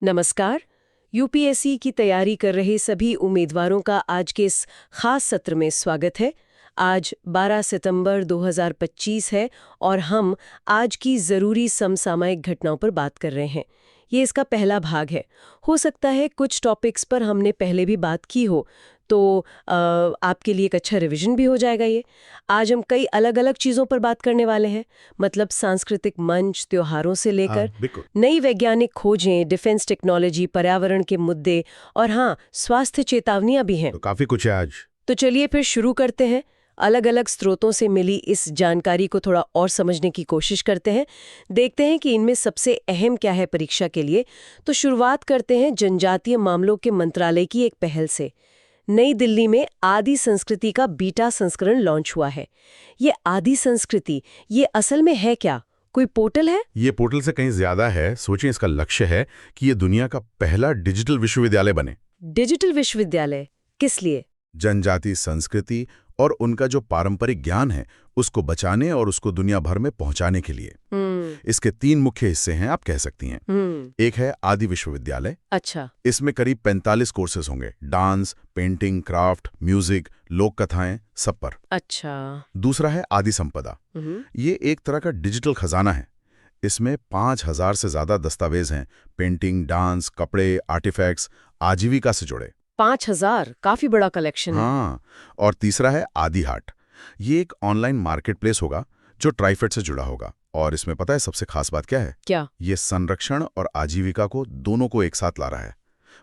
नमस्कार। यूपीएससी की तैयारी कर रहे सभी उम्मीदवारों का आज के इस खास सत्र में स्वागत है। आज 12 सितंबर 2025 है और हम आज की ज़रूरी समसामयिक घटनाओं पर बात कर रहे हैं। ये इसका पहला भाग है। हो सकता है कुछ टॉपिक्स पर हमने पहले भी बात की हो, तो आपके लिए एक अच्छा रिवीजन भी हो जाएगा ये। आज हम कई अलग-अलग चीज़ों पर बात करने वाले हैं, मतलब सांस्कृतिक मंच, त्योहारों से लेकर बिल्कुल। नई वैज्ञानिक खोजें, डिफेंस टेक्नोलॉजी, पर्यावरण के मुद्दे और हाँ, स्वास्थ्य चेतावनियां भी हैं। तो काफी कुछ है आज। तो चलिए फिर शुरू करते हैं। अलग-अलग स्रोतों से मिली इस जानकारी को थोड़ा और समझने की कोशिश करते हैं। देखते हैं कि इनमें सबसे अहम क्या है परीक्षा के लिए। तो शुरुआत करते हैं जनजातीय मामलों के मंत्रालय की एक पहल से। नई दिल्ली में आदि संस्कृति का बीटा संस्करण लॉन्च हुआ है। ये आदि संस्कृति, ये असल में है क्या? कोई पोर्टल है? ये पोर्टल से कहीं ज्यादा है। सोचिए, इसका लक्ष्य है कि ये दुनिया का पहला डिजिटल विश्वविद्यालय बने। डिजिटल विश्वविद्यालय किस लिए? जनजातीय संस्कृति और उनका जो पारंपरिक ज्ञान है उसको बचाने और उसको दुनिया भर में पहुंचाने के लिए। इसके 3 मुख्य हिस्से हैं, आप कह सकती हैं। एक है आदि विश्वविद्यालय। अच्छा। इसमें करीब 45 कोर्सेज होंगे, डांस, पेंटिंग, क्राफ्ट, म्यूजिक, लोक कथाएं, सब पर। अच्छा। दूसरा है आदि संपदा। ये एक तरह का डिजिटल खजाना है। इसमें 5000 से ज्यादा दस्तावेज हैं, पेंटिंग, डांस, कपड़े, आर्टिफैक्ट्स, आजीविका से जुड़े। 5000 काफी बड़ा कलेक्शन है। हाँ। और तीसरा है आदि हाट। ये एक ऑनलाइन मार्केटप्लेस होगा जो ट्राइफेड से जुड़ा होगा। और इसमें पता है सबसे खास बात क्या है? क्या? ये संरक्षण और आजीविका को दोनों को एक साथ ला रहा है।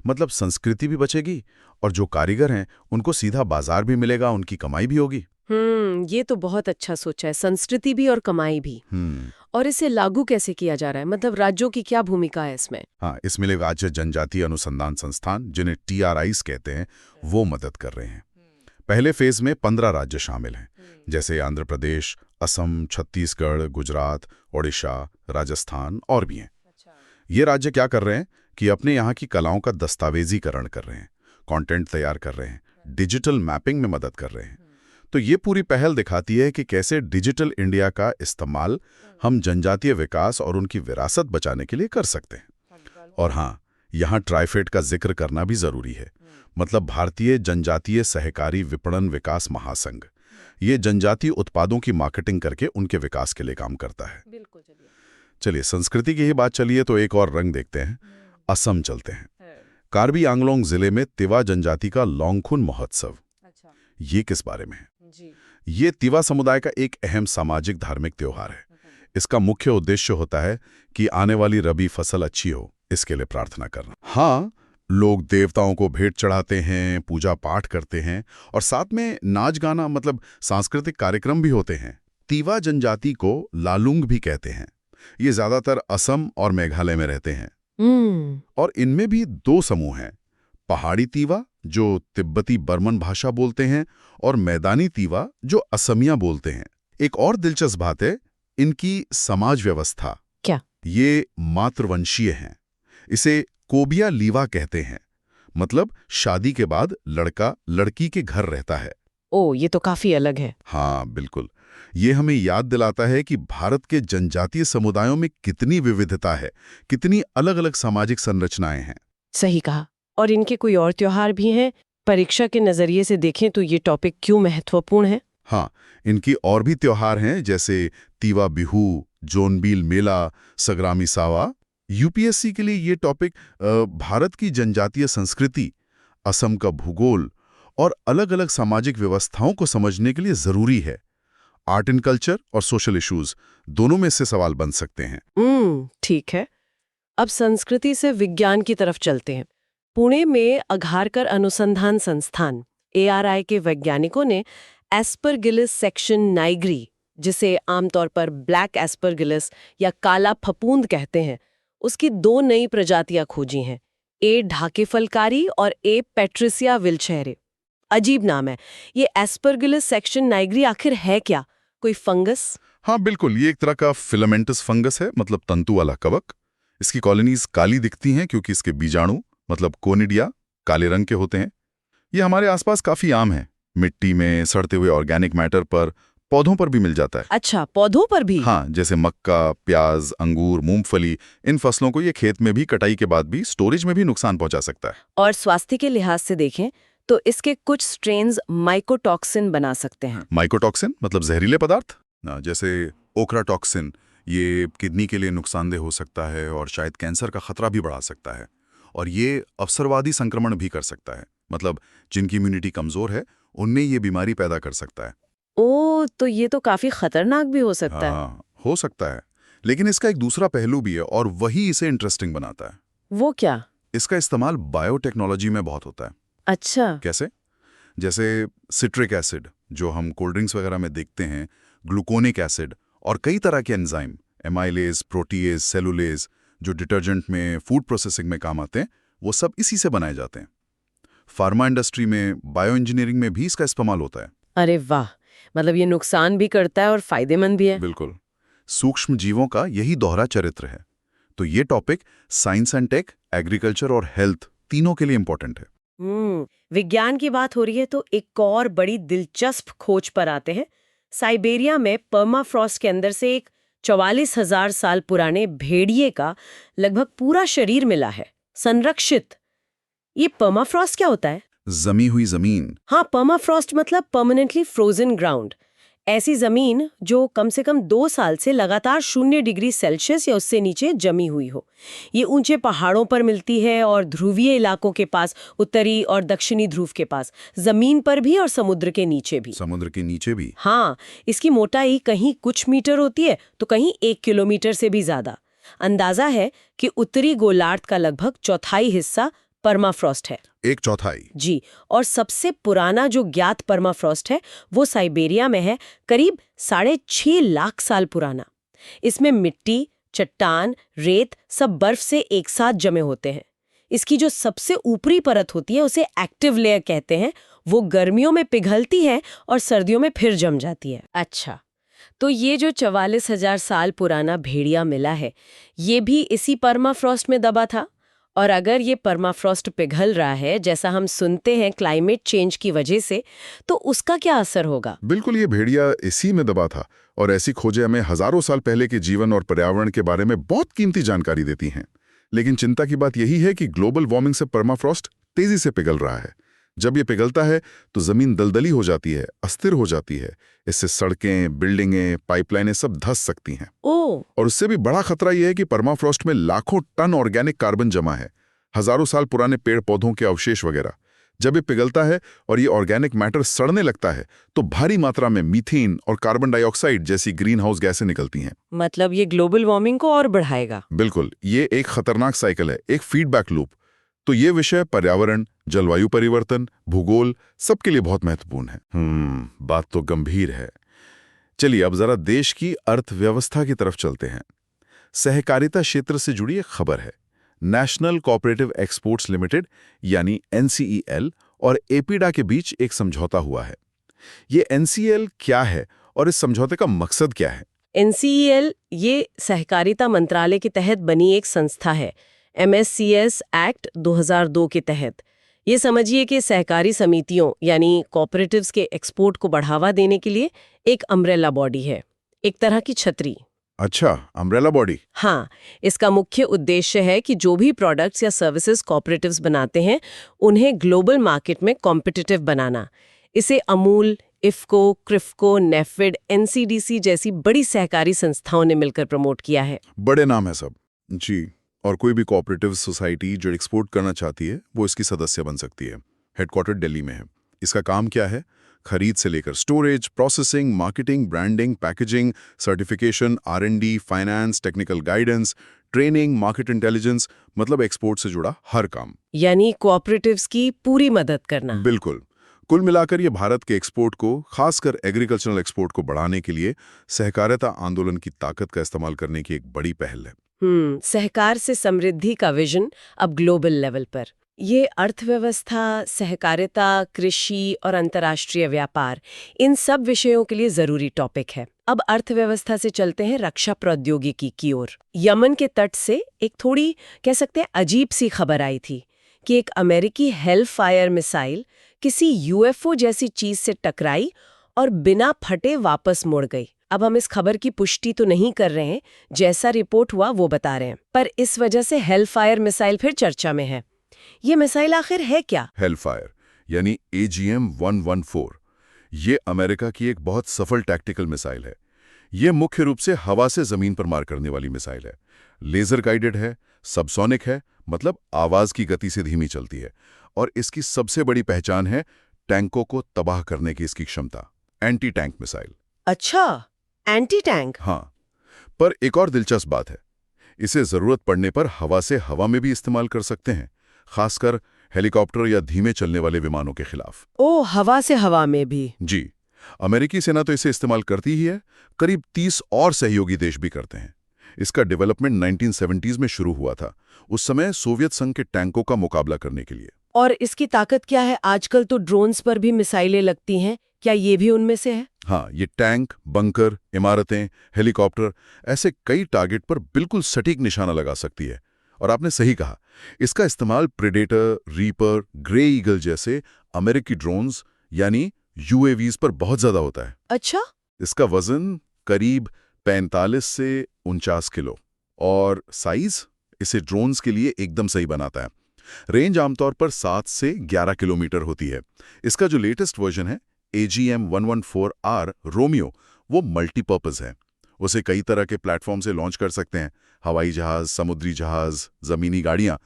मतलब संस्कृति भी बचेगी और जो कारीगर हैं उनको सीधा बाजार भी मिलेगा, उनकी कमाई भी होगी। ये तो बहुत अच्छा सोचा है, संस्कृति भी और कमाई भी। और इसे लागू कैसे किया जा रहा है? मतलब राज्यों की क्या भूमिका है इसमें? हाँ, इसमें राज्य जनजातीय अनुसंधान संस्थान, जिन्हें TRIs कहते हैं, वो मदद कर रहे हैं। पहले फेज में 15 राज्य शामिल हैं, जैसे आंध्र प्रदेश, असम, छत्तीसगढ़, गुजरात, ओडिशा, राजस्थान और भी हैं। ये राज्य क्या कर रहे हैं कि अपने यहाँ की कलाओं का दस्तावेजीकरण कर रहे हैं, कंटेंट तैयार कर रहे हैं, डिजिटल मैपिंग में मदद कर रहे हैं। तो ये पूरी पहल दिखाती है कि कैसे डिजिटल इंडिया का इस्तेमाल हम जनजातीय विकास और उनकी विरासत बचाने के लिए कर सकते हैं। और हाँ, यहाँ ट्राइफेड का जिक्र करना भी जरूरी है। मतलब भारतीय जनजातीय सहकारी विपणन विकास महासंघ। ये जनजातीय उत्पादों की मार्केटिंग करके उनके विकास के लिए काम करता है। बिल्कुल। चलिए, संस्कृति की ही बात चलिए तो एक और रंग देखते हैं। असम चलते हैं। कार्बी आंगलोंग जिले में तिवा जनजाति का लोंगखुन महोत्सव। ये किस बारे में है? ये तिवा समुदाय का एक अहम सामाजिक धार्मिक त्योहार है। इसका मुख्य उद्देश्य होता है कि आने वाली रबी फसल अच्छी हो, इसके लिए प्रार्थना करना। हाँ, लोग देवताओं को भेंट चढ़ाते हैं, पूजा पाठ करते हैं और साथ में नाच गाना, मतलब सांस्कृतिक कार्यक्रम भी होते हैं। तिवा जनजाति को लालुंग भी कहते हैं। ये ज्यादातर असम और मेघालय में रहते हैं। और इनमें भी 2 समूह हैं, पहाड़ी तीवा जो तिब्बती बर्मन भाषा बोलते हैं और मैदानी तीवा जो असमिया बोलते हैं। एक और दिलचस्प बात है इनकी समाज व्यवस्था। क्या? ये मातृवंशीय हैं। इसे कोबिया लीवा कहते हैं। मतलब शादी के बाद लड़का लड़की के घर रहता है। ये तो काफी अलग है। हाँ बिल्कुल। ये हमें याद दिलाता है कि भारत के जनजातीय समुदायों में कितनी विविधता है, कितनी अलग अलग सामाजिक संरचनाएं हैं। सही कहा। और इनके कोई और त्योहार भी हैं? परीक्षा के नजरिए से देखें तो ये टॉपिक क्यों महत्वपूर्ण है? हाँ, इनकी और भी त्योहार हैं, जैसे तीवा बिहू, जोनबील मेला, सग्रामी सावा। यूपीएससी के लिए ये टॉपिक भारत की जनजातीय संस्कृति, असम का भूगोल और अलग अलग सामाजिक व्यवस्थाओं को समझने के लिए जरूरी है। आर्ट एंड कल्चर और सोशल इश्यूज दोनों में से सवाल बन सकते हैं। ठीक है। अब संस्कृति से विज्ञान की तरफ चलते हैं। पुणे में अघारकर अनुसंधान संस्थान ARI के वैज्ञानिकों ने एस्परगिलिस सेक्शन नाइग्री, जिसे आमतौर पर ब्लैक एस्परगिलिस या काला फफूंद कहते हैं, उसकी 2 नई प्रजातियां खोजी हैं, ए ढाकेफलकारी और ए पेट्रिसिया विल्चेरे। अजीब नाम है। ये एस्परगिलिस सेक्शन नाइग्री आखिर है क्या? कोई फंगस? हाँ बिल्कुल, ये एक तरह का फिलामेंटस फंगस है, मतलब तंतु वाला कवक। इसकी कॉलोनीज काली दिखती हैं क्योंकि इसके बीजाणु, मतलब कोनिडिया, काले रंग के होते हैं। ये हमारे आसपास काफी आम है। मिट्टी में, सड़ते हुए ऑर्गेनिक मैटर पर, पौधों पर भी मिल जाता है। अच्छा, पौधों पर भी? हाँ, जैसे मक्का, प्याज, अंगूर, मूंगफली, इन फसलों को ये खेत में भी कटाई के बाद भी स्टोरेज में भी नुकसान पहुंचा सकता है। और स्वास्थ्य के लिहाज से देखें तो इसके कुछ स्ट्रेन्स माइकोटॉक्सिन बना सकते हैं। माइकोटॉक्सिन मतलब जहरीले पदार्थ जैसे ओक्राटॉक्सिन, ये किडनी के लिए नुकसानदेह हो सकता है और शायद कैंसर का खतरा भी बढ़ा सकता है। और ये अवसरवादी संक्रमण भी कर सकता है, मतलब जिनकी इम्यूनिटी कमजोर है उनमें ये बीमारी पैदा कर सकता है। ओ, तो ये तो काफी खतरनाक भी हो सकता है। हाँ, हो सकता है, लेकिन इसका एक दूसरा पहलू भी है और वही इसे इंटरेस्टिंग बनाता है। वो क्या? इसका इस्तेमाल बायोटेक्नोलॉजी में बहुत होता है। अच्छा। कैसे? जैसे सिट्रिक एसिड जो हम कोल्ड ड्रिंक्स वगैरह में देखते हैं, ग्लूकोनिक एसिड और कई तरह के एंजाइम, एमाइलेज, प्रोटीएज, सेलुलेज, जो डिटर्जेंट में, फूड प्रोसेसिंग में काम आते हैं, वो सब इसी से बनाए जाते हैं। फार्मा इंडस्ट्री में, बायो इंजीनियरिंग में भी इसका इस्तेमाल होता है। अरे वाह, मतलब ये नुकसान भी करता है और फायदेमंद भी है। बिल्कुल, सूक्ष्म जीवों का यही दोहरा चरित्र है। तो ये topic science and tech, agriculture और हेल्थ तीनों के लिए इंपॉर्टेंट है। विज्ञान की बात हो रही है तो एक और बड़ी दिलचस्प खोज पर आते हैं। साइबेरिया में पर्माफ्रॉस्ट के अंदर से एक 44,000 साल पुराने भेड़िए का लगभग पूरा शरीर मिला है, संरक्षित। ये पर्माफ्रॉस्ट क्या होता है? जमी हुई जमीन। हाँ, पर्माफ्रॉस्ट मतलब परमानेंटली फ्रोजन ग्राउंड। ऐसी जमीन जो कम से कम 2 साल से लगातार 0 डिग्री सेल्सियस या उससे नीचे जमी हुई हो। ये ऊंचे पहाड़ों पर मिलती है और ध्रुवीय इलाकों के पास, उत्तरी और दक्षिणी ध्रुव के पास, जमीन पर भी और समुद्र के नीचे भी। समुद्र के नीचे भी? हाँ, इसकी मोटाई कहीं कुछ मीटर होती है तो कहीं 1 किलोमीटर से भी ज्यादा। अंदाजा है कि उत्तरी गोलार्ध का लगभग चौथाई हिस्सा पर्माफ्रॉस्ट है। 1/4? जी, और सबसे पुराना जो ज्ञात पर्माफ्रॉस्ट है वो साइबेरिया में है, करीब 6.5 लाख साल पुराना। इसमें मिट्टी, चट्टान, रेत सब बर्फ से एक साथ जमे होते हैं। इसकी जो सबसे ऊपरी परत होती है उसे एक्टिव लेयर कहते हैं। वो गर्मियों में पिघलती है और सर्दियों में फिर जम जाती है। अच्छा, तो ये जो 44,000 साल पुराना भेड़िया मिला है, ये भी इसी पर्माफ्रॉस्ट में दबा था? और अगर ये पर्माफ्रॉस्ट पिघल रहा है, जैसा हम सुनते हैं क्लाइमेट चेंज की वजह से, तो उसका क्या असर होगा? बिल्कुल, ये भेड़िया इसी में दबा था और ऐसी खोजें हमें हजारों साल पहले के जीवन और पर्यावरण के बारे में बहुत कीमती जानकारी देती हैं। लेकिन चिंता की बात यही है कि ग्लोबल वार्मिंग से पर्माफ्रॉस्ट तेजी से पिघल रहा है। जब ये पिघलता है तो जमीन दलदली हो जाती है, अस्थिर हो जाती है। इससे सड़कें, बिल्डिंगें, पाइपलाइनें सब धंस सकती हैं। ओह! और उससे भी बड़ा खतरा यह है कि पर्माफ्रॉस्ट में लाखों टन ऑर्गेनिक कार्बन जमा है, हजारों साल पुराने पेड़ पौधों के अवशेष वगैरह। जब ये पिघलता है और ये ऑर्गेनिक मैटर सड़ने लगता है तो भारी मात्रा में मीथेन और कार्बन डाइऑक्साइड जैसी ग्रीन हाउस गैसें निकलती हैं। मतलब ये ग्लोबल वार्मिंग को और बढ़ाएगा। बिल्कुल, ये एक खतरनाक साइकिल है, एक फीडबैक लूप। तो ये विषय पर्यावरण, जलवायु परिवर्तन, भूगोल सबके लिए बहुत महत्वपूर्ण है। बात तो गंभीर है। चलिए अब जरा देश की अर्थव्यवस्था की तरफ चलते हैं। सहकारिता क्षेत्र से जुड़ी एक खबर है। नेशनल कोऑपरेटिव एक्सपोर्ट्स लिमिटेड यानी NCEL और एपीडा के बीच एक समझौता हुआ है। ये NCEL क्या है और इस समझौते का मकसद क्या है? NCEL ये सहकारिता मंत्रालय के तहत बनी एक संस्था है, MSCS एक्ट 2002 के तहत। ये समझिए कि सहकारी समितियों यानी कोऑपरेटिव्स के एक्सपोर्ट को बढ़ावा देने के लिए एक अम्ब्रेला बॉडी है, एक तरह की छतरी। अच्छा, अम्ब्रेला बॉडी। हाँ, इसका मुख्य उद्देश्य है कि जो भी प्रोडक्ट्स या सर्विसेज कोऑपरेटिव्स बनाते हैं उन्हें ग्लोबल मार्केट में कॉम्पिटिटिव बनाना। इसे अमूल, इफ्को, क्रिफ्को, नेफिड, NCDC जैसी बड़ी सहकारी संस्थाओं ने मिलकर प्रमोट किया है। बड़े नाम है सब। जी, और कोई भी कोऑपरेटिव सोसाइटी जो एक्सपोर्ट करना चाहती है वो इसकी सदस्य बन सकती है। हेडक्वार्टर दिल्ली में है। इसका काम क्या है? खरीद से लेकर storage, processing, marketing, branding, packaging, certification, R&D, finance, technical guidance, training, market intelligence, मतलब एक्सपोर्ट से जुड़ा हर काम। यानी कोऑपरेटिव्स की पूरी मदद करना। बिल्कुल। कुल मिलाकर ये भारत के एक्सपोर्ट को, खासकर एग्रीकल्चरल एक्सपोर्ट को बढ़ाने के लिए सहकारिता आंदोलन की ताकत का इस्तेमाल करने की एक बड़ी पहल है। सहकार से समृद्धि का विजन अब ग्लोबल लेवल पर। ये अर्थव्यवस्था, सहकारिता, कृषि और अंतर्राष्ट्रीय व्यापार, इन सब विषयों के लिए जरूरी टॉपिक है। अब अर्थव्यवस्था से चलते हैं रक्षा प्रौद्योगिकी की ओर। यमन के तट से एक थोड़ी कह सकते हैं अजीब सी खबर आई थी कि एक अमेरिकी हेलफायर मिसाइल किसी UFO जैसी चीज से टकराई और बिना फटे वापस मुड़ गई। अब हम इस खबर की पुष्टि तो नहीं कर रहे हैं, जैसा रिपोर्ट हुआ वो बता रहे हैं, पर इस वजह से हेलफायर मिसाइल फिर चर्चा में है। ये मिसाइल आखिर है क्या? हेलफायर यानी AGM-114 ये अमेरिका की एक बहुत सफल टैक्टिकल मिसाइल है। ये मुख्य रूप से हवा से जमीन पर मार करने वाली मिसाइल है। लेजर गाइडेड है, सबसोनिक है, मतलब आवाज की गति से धीमी चलती है, और इसकी सबसे बड़ी पहचान है टैंकों को तबाह करने की इसकी क्षमता। Anti tank missile. अच्छा, एंटी टैंक। हाँ, पर एक और दिलचस्प बात है, इसे जरूरत पड़ने पर हवा से हवा में भी इस्तेमाल कर सकते हैं, खासकर हेलीकॉप्टर या धीमे चलने वाले विमानों के खिलाफ। ओ, हवा से हवा में भी? जी, अमेरिकी सेना तो इसे इस्तेमाल करती ही है, करीब 30 और सहयोगी देश भी करते हैं। इसका डेवलपमेंट 1970s में शुरू हुआ था, उस समय सोवियत संघ के टैंकों का मुकाबला करने के लिए। और इसकी ताकत क्या है? आजकल तो ड्रोन्स पर भी मिसाइलें लगती हैं, क्या ये भी उनमें से है? हाँ, ये टैंक, बंकर, इमारतें, हेलीकॉप्टर, ऐसे कई टारगेट पर बिल्कुल सटीक निशाना लगा सकती है। और आपने सही कहा, इसका इस्तेमाल प्रेडेटर, रीपर, ग्रे ईगल जैसे अमेरिकी ड्रोन्स यानी UAVs पर बहुत ज्यादा होता है। अच्छा। इसका वजन करीब 45 से 49 किलो और साइज इसे ड्रोन्स के लिए एकदम सही बनाता है। रेंज आमतौर पर 7 से 11 किलोमीटर होती है। इसका जो लेटेस्ट वर्जन है AGM-114R रोमियो, वो मल्टीपर्पज है। उसे कई तरह के प्लेटफॉर्म से लॉन्च कर सकते हैं, हवाई जहाज, समुद्री जहाज, जमीनी गाड़ियां।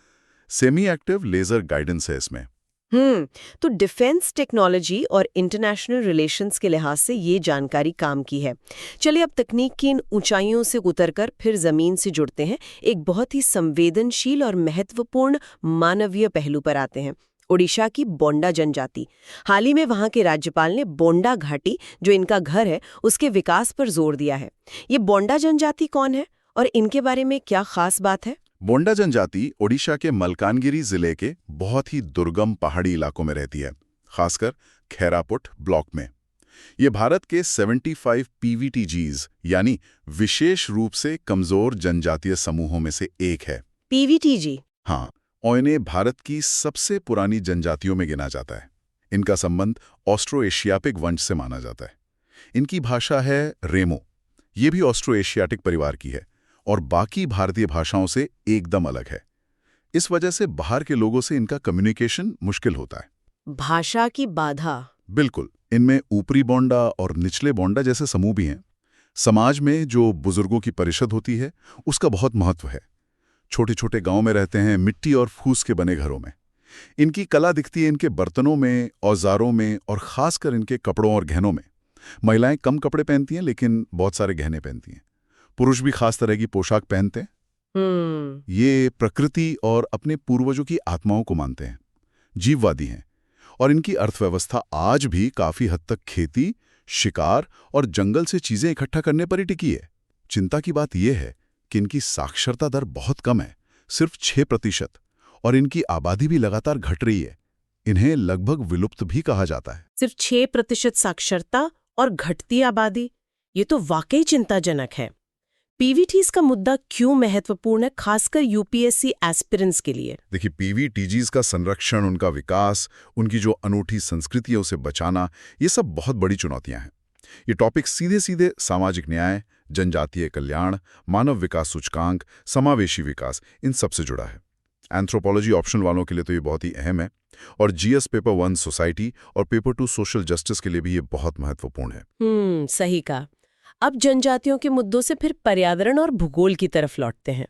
सेमी एक्टिव लेजर गाइडेंस है इसमें। तो डिफेंस टेक्नोलॉजी और इंटरनेशनल रिलेशंस के लिहाज से ये जानकारी काम की है। चलिए अब तकनीक की इन ऊंचाइयों से उतरकर फिर जमीन से जुड़ते हैं, एक बहुत ही संवेदनशील और महत्वपूर्ण मानवीय पहलू पर आते हैं। ओडिशा की बोंडा जनजाति। हाल ही में वहां के राज्यपाल ने बोंडा घाटी, जो इनका घर है, उसके विकास पर जोर दिया है। ये बोंडा जनजाति कौन है और इनके बारे में क्या खास बात है? बोंडा जनजाति ओडिशा के मलकानगिरी जिले के बहुत ही दुर्गम पहाड़ी इलाकों में रहती है, खासकर खैरापुट ब्लॉक में। ये भारत के 75 PVTGs यानी विशेष रूप से कमजोर जनजातीय समूहों में से एक है। PVTG? हाँ, और इन्हें भारत की सबसे पुरानी जनजातियों में गिना जाता है। इनका संबंध ऑस्ट्रो एशियाटिक वंश से माना जाता है। इनकी भाषा है रेमो। ये भी ऑस्ट्रो एशियाटिक परिवार की है और बाकी भारतीय भाषाओं से एकदम अलग है। इस वजह से बाहर के लोगों से इनका कम्युनिकेशन मुश्किल होता है। भाषा की बाधा? बिल्कुल। इनमें ऊपरी बोंडा और निचले बोंडा जैसे समूह भी हैं। समाज में जो बुजुर्गों की परिषद होती है, उसका बहुत महत्व है। छोटे छोटे गांव में रहते हैं, मिट्टी और फूस के बने घरों में। इनकी कला दिखती है इनके बर्तनों में, औजारों में और खासकर इनके कपड़ों और गहनों में। महिलाएं कम कपड़े पहनती हैं, लेकिन बहुत सारे गहने पहनती हैं। पुरुष भी खास तरह की पोशाक पहनते हैं। ये प्रकृति और अपने पूर्वजों की आत्माओं को मानते हैं, जीववादी हैं, और इनकी अर्थव्यवस्था आज भी काफी हद तक खेती, शिकार और जंगल से चीजें इकट्ठा करने पर ही टिकी है। चिंता की बात यह है कि इनकी साक्षरता दर बहुत कम है, सिर्फ 6%, और इनकी आबादी भी लगातार घट रही है। इन्हें लगभग विलुप्त भी कहा जाता है। सिर्फ 6% साक्षरता और घटती आबादी, ये तो वाकई चिंताजनक है। पीवीटीज का मुद्दा क्यों महत्वपूर्ण है, खासकर यूपीएससी एस्पिरेंट्स के लिए? देखिए, पीवीटीजीज का संरक्षण, उनका विकास, उनकी जो अनूठी संस्कृति है उसे बचाना, ये सब बहुत बड़ी चुनौतियां हैं। ये टॉपिक सीधे सीधे सामाजिक न्याय, जनजातीय कल्याण, मानव विकास सूचकांक, समावेशी विकास, इन सब से जुड़ा है। एंथ्रोपोलॉजी ऑप्शन वालों के लिए तो ये बहुत ही अहम है, और जीएस पेपर 1 सोसाइटी और पेपर 2 सोशल जस्टिस के लिए भी ये बहुत महत्वपूर्ण है। सही कहा। अब जनजातियों के मुद्दों से फिर पर्यावरण और भूगोल की तरफ लौटते हैं।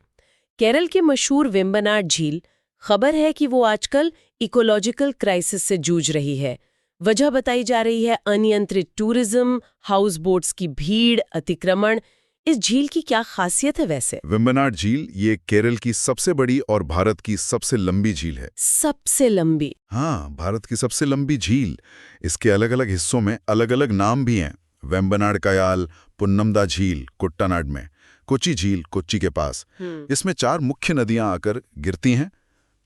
केरल के मशहूर वेम्बनाड झील, खबर है कि वो आजकल इकोलॉजिकल क्राइसिस से जूझ रही है। वजह बताई जा रही है अनियंत्रित टूरिज्म, हाउस बोट्स की भीड़, अतिक्रमण। इस झील की क्या खासियत है वैसे? वेम्बनाड झील ये केरल की सबसे बड़ी और भारत की सबसे लंबी झील है। सबसे लंबी? हाँ, भारत की सबसे लंबी झील। इसके अलग अलग हिस्सों में अलग अलग नाम भी हैं। वेम्बनाड कयाल, पुन्नमदा झील कुट्टानाड में, कोच्चि झील कोच्चि के पास। इसमें 4 मुख्य नदियां आकर गिरती हैं: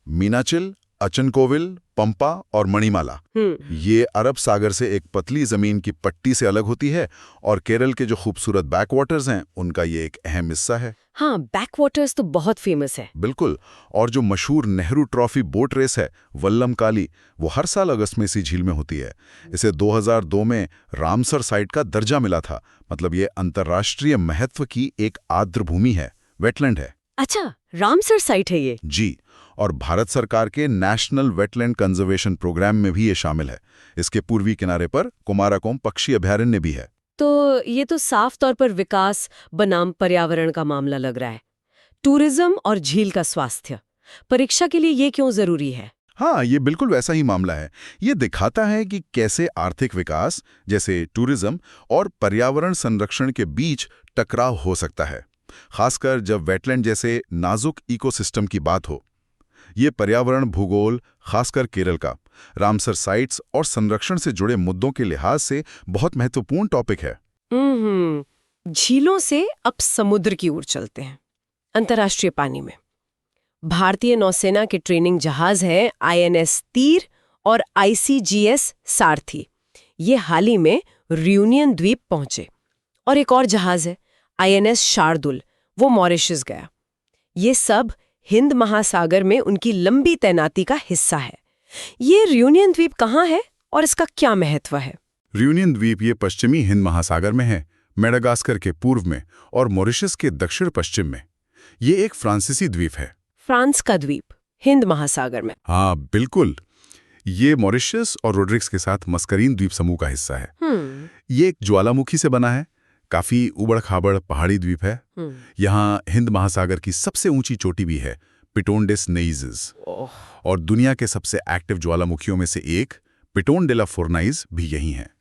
मीनाचिल, अचनकोविल, पंपा और मणिमाला। ये अरब सागर से एक पतली जमीन की पट्टी से अलग होती है और केरल के जो खूबसूरत बैकवाटर्स हैं उनका ये एक अहम हिस्सा है। हाँ, बैकवाटर्स तो बहुत फेमस है। बिल्कुल। और जो मशहूर नेहरू ट्रॉफी बोट रेस है वल्लम काली, वो हर साल अगस्त में इसी झील में होती है। इसे 2002 में रामसर साइट का दर्जा मिला था। मतलब ये अंतर्राष्ट्रीय महत्व की एक आर्द्र भूमि है, वेटलैंड है। अच्छा, रामसर साइट है ये? जी, और भारत सरकार के नेशनल वेटलैंड कंजर्वेशन प्रोग्राम में भी ये शामिल है। इसके पूर्वी किनारे पर कुमाराकोम पक्षी अभयारण्य भी है। तो ये तो साफ तौर पर विकास बनाम पर्यावरण का मामला लग रहा है। टूरिज्म और झील का स्वास्थ्य, परीक्षा के लिए ये क्यों जरूरी है? हाँ, ये बिल्कुल वैसा ही मामला है। ये दिखाता है कि कैसे आर्थिक विकास जैसे टूरिज्म और पर्यावरण संरक्षण के बीच टकराव हो सकता है, खासकर जब वेटलैंड जैसे नाजुक इकोसिस्टम की बात हो। ये पर्यावरण भूगोल, खासकर केरल का, रामसर साइट्स और संरक्षण से जुड़े मुद्दों के लिहाज से बहुत महत्वपूर्ण टॉपिक है। झीलों से अब समुद्र की ओर चलते हैं, अंतर्राष्ट्रीय पानी में। भारतीय नौसेना के ट्रेनिंग जहाज हैं INS तीर और ICGS सारथी। ये हाल ही में रियूनियन द्वीप पहुंचे। और एक और जहाज है INS शार्दुल, वो मॉरिशस गया। ये सब हिंद महासागर में उनकी लंबी तैनाती का हिस्सा है। ये रियूनियन द्वीप कहाँ है और इसका क्या महत्व है? रियूनियन द्वीप ये पश्चिमी हिंद महासागर में है, मेडागास्कर के पूर्व में और मॉरिशस के दक्षिण पश्चिम में। ये एक फ्रांसीसी द्वीप है। फ्रांस का द्वीप हिंद महासागर में? हाँ बिल्कुल। ये मॉरिशस और रोड्रिक्स के साथ मस्करीन द्वीप समूह का हिस्सा है। ये एक ज्वालामुखी से बना है, काफी उबड़-खाबड़ पहाड़ी द्वीप है। यहाँ हिंद महासागर की सबसे ऊंची चोटी भी है, पिटोन डेस नेइज़। और दुनिया के सबसे एक्टिव ज्वालामुखियों में से एक, पिटोन डे ला फोर्नाइज, भी यही है।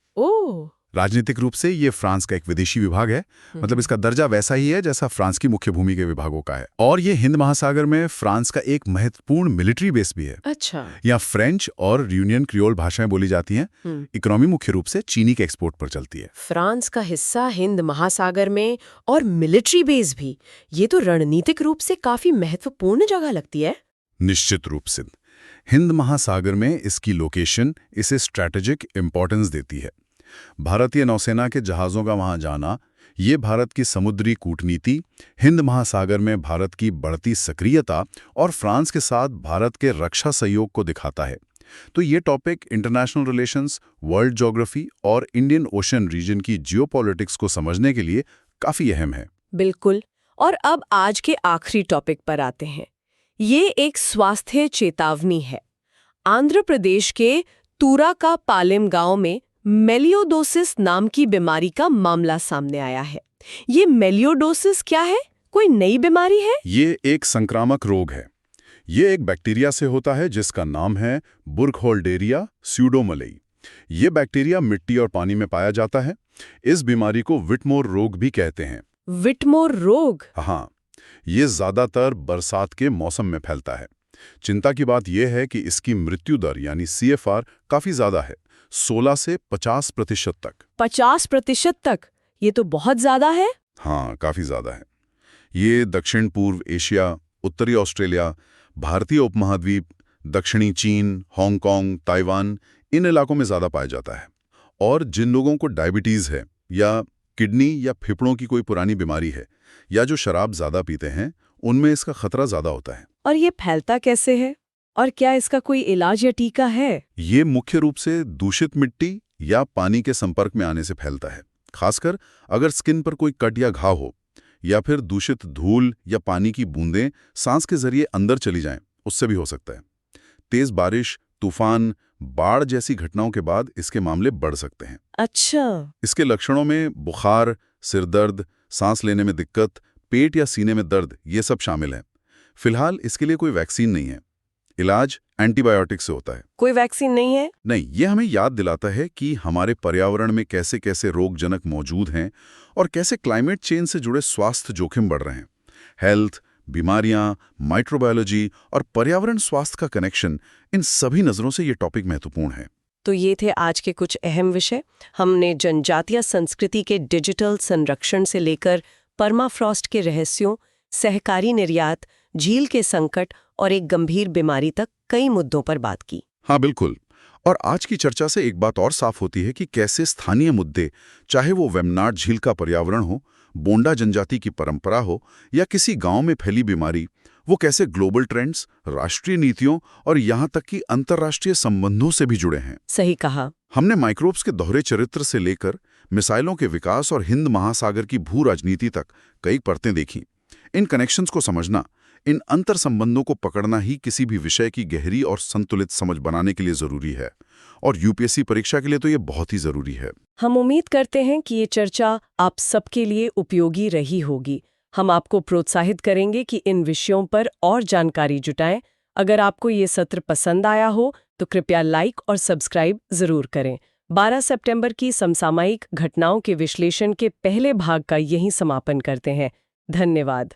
राजनीतिक रूप से ये फ्रांस का एक विदेशी विभाग है। मतलब इसका दर्जा वैसा ही है जैसा फ्रांस की मुख्य भूमि के विभागों का है। और ये हिंद महासागर में फ्रांस का एक महत्वपूर्ण मिलिट्री बेस भी है। अच्छा। यहाँ फ्रेंच और यूनियन क्रियोल भाषाएं बोली जाती हैं। इकोनॉमी मुख्य रूप से चीनी के एक्सपोर्ट पर चलती है। फ्रांस का हिस्सा हिंद महासागर में और मिलिट्री बेस भी, ये तो रणनीतिक रूप से काफी महत्वपूर्ण जगह लगती है। निश्चित रूप से हिंद महासागर में इसकी लोकेशन इसे स्ट्रैटेजिक इंपॉर्टेंस देती है। भारतीय नौसेना के जहाज़ों का वहां जाना, ये भारत की समुद्री कूटनीति, हिंद महासागर में भारत की बढ़ती सक्रियता और फ्रांस के साथ भारत के रक्षा सहयोग को दिखाता है। तो ये topic international relations, world geography और इंडियन ओशन रीजन की जियोपॉलिटिक्स को समझने के लिए काफी अहम है। बिल्कुल। और अब आज के आखिरी टॉपिक पर आते हैं। ये एक स्वास्थ्य चेतावनी है। आंध्र प्रदेश के तूरा का पालेम गांव में मेलियोडोसिस नाम की बीमारी का मामला सामने आया है। ये मेलियोडोसिस क्या है? कोई नई बीमारी है? ये एक संक्रामक रोग है। ये एक बैक्टीरिया से होता है जिसका नाम है बुर्कहोल्डेरिया स्यूडोमलेई। ये बैक्टीरिया मिट्टी और पानी में पाया जाता है। इस बीमारी को विटमोर रोग भी कहते हैं। विटमोर रोग? हाँ, ये ज्यादातर बरसात के मौसम में फैलता है। चिंता की बात यह है कि इसकी मृत्यु दर यानी CFR काफी ज्यादा है, 16 से 50% तक। 50% तक? ये तो बहुत ज्यादा है। हाँ, काफी ज्यादा है। ये दक्षिण पूर्व एशिया, उत्तरी ऑस्ट्रेलिया, भारतीय उपमहाद्वीप, दक्षिणी चीन, हांगकांग, ताइवान, इन इलाकों में ज्यादा पाया जाता है। और जिन लोगों को डायबिटीज है या किडनी या फेफड़ों की कोई पुरानी बीमारी है या जो शराब ज्यादा पीते हैं, उनमें इसका खतरा ज्यादा होता है। और ये फैलता कैसे है? और क्या इसका कोई इलाज या टीका है? ये मुख्य रूप से दूषित मिट्टी या पानी के संपर्क में आने से फैलता है, खासकर अगर स्किन पर कोई कट या घाव हो, या फिर दूषित धूल या पानी की बूंदें सांस के जरिए अंदर चली जाएं, उससे भी हो सकता है। तेज बारिश, तूफान, बाढ़ जैसी घटनाओं के बाद इसके मामले बढ़ सकते हैं। अच्छा। इसके लक्षणों में बुखार, सिरदर्द, सांस लेने में दिक्कत, पेट या सीने में दर्द, ये सब शामिल हैं। फिलहाल इसके लिए कोई वैक्सीन नहीं है। इलाज एंटीबायोटिक से होता है। कोई वैक्सीन नहीं है? नहीं, ये हमें याद दिलाता है कि हमारे पर्यावरण में कैसे कैसे रोगजनक मौजूद हैं और कैसे क्लाइमेट चेंज से जुड़े स्वास्थ्य जोखिम बढ़ रहे हैं। हेल्थ, बीमारियां, माइक्रोबायोलॉजी और पर्यावरण स्वास्थ्य का कनेक्शन, इन सभी नजरों से ये टॉपिक महत्वपूर्ण है। तो ये थे आज के कुछ अहम विषय। हमने जनजातीय संस्कृति के डिजिटल संरक्षण से लेकर परमाफ्रॉस्ट के रहस्यों, सहकारी निर्यात, झील के संकट और एक गंभीर बीमारी तक कई मुद्दों पर बात की। हाँ बिल्कुल। और आज की चर्चा से एक बात और साफ होती है कि कैसे स्थानीय मुद्दे, चाहे वो वेम्बनाड झील का पर्यावरण हो, बोंडा जनजाति की परंपरा हो या किसी गांव में फैली बीमारी, वो कैसे ग्लोबल ट्रेंड्स, राष्ट्रीय नीतियों और यहाँ तक कि अंतर्राष्ट्रीय संबंधों से भी जुड़े हैं। सही कहा। हमने माइक्रोब्स के दोहरे चरित्र से लेकर मिसाइलों के विकास और हिंद महासागर की भू राजनीति तक कई परतें देखी। इन कनेक्शंस को समझना, इन अंतर संबंधों को पकड़ना ही किसी भी विषय की गहरी और संतुलित समझ बनाने के लिए जरूरी है। और यूपीएससी परीक्षा के लिए तो ये बहुत ही जरूरी है। हम उम्मीद करते हैं कि ये चर्चा आप सबके लिए उपयोगी रही होगी। हम आपको प्रोत्साहित करेंगे कि इन विषयों पर और जानकारी जुटाएं। अगर आपको ये सत्र पसंद आया हो तो कृपया लाइक और सब्सक्राइब जरूर करें। 12 सितंबर की समसामयिक घटनाओं के विश्लेषण के पहले भाग का यहीं समापन करते हैं। धन्यवाद।